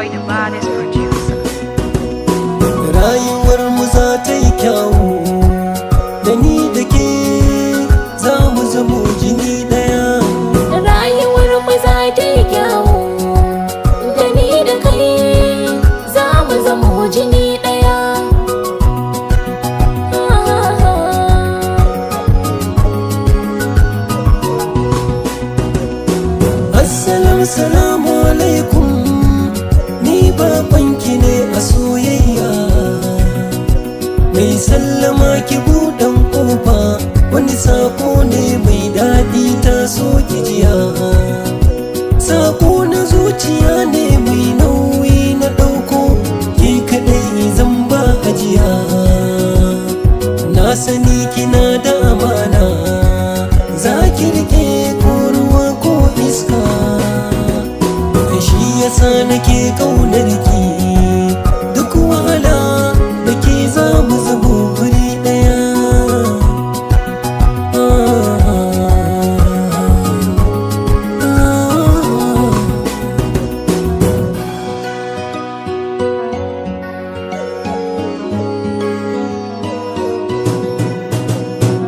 boy, the baddest producer. Rayuwar mu za ta yi kyawu, da ni da ke za mu zamo jini daya. Rayuwar mu za ta yi kyawu, da ni da kai za mu zamo jini daya. Assalamu alaikum, ni babanki ne a soyayya. Mai sallama ki buɗan ƙofa, wani sako ne mai daɗi ta so ki jiya. Sako na zuciya ne mai nauyi na ɗauko, ke kaɗai zan ba ajiya. Na sani kina da amana, za ki riƙe ko ruwa ko iska. Shi yasa nake ƙaunar ki, duk wahala da ke za mu zamo guri ɗaya.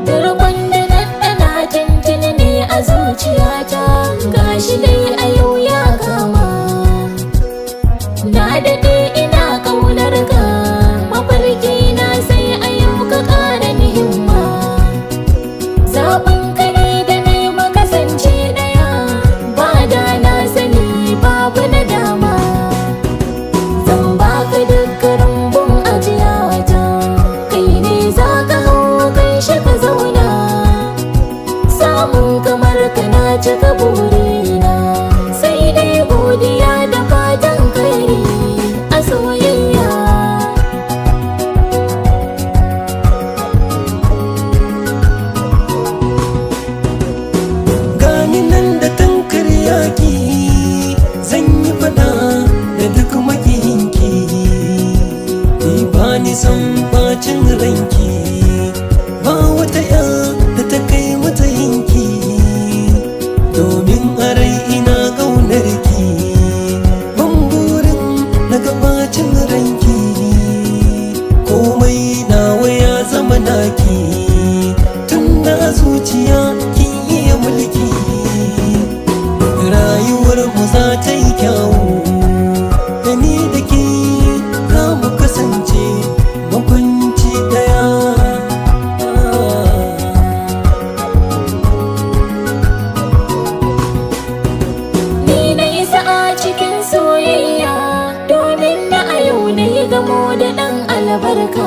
Turkon da ɗanɗana tintini ne a zuciyata, gashi dai a yau ya kama. Na daɗe ina ƙaunar ka, mafarki na sai a yau ka ƙara ni himma. Zaɓin ka ne da na yi makasance ɗaya, ba da na sani babu na dama. Zan baka dukkan rumbun ajiyata, kai ne za ka hau kai shi ka zauna. Samun kamar ka na cika burina, sai dai godiya da fatan kairi a soyayya. Gani nan da tankar yaƙi, zan yi faɗa da duk makiyinki. Ni ba ni son bacin ranki, ba wata ya da ta kai matsayinki. Domin a rai ina ƙaunar ki, ban burin na gabacin ranki. Komai nawa ya zama naki, tun da zuciya kin iya mulki. Rayuwar mu za ta yi kyawu, da ni da ke za mu kasance makwanci ɗaya. Ni na isa a cikin soyayya, domin na a yau na yi gamo da ɗan albarka.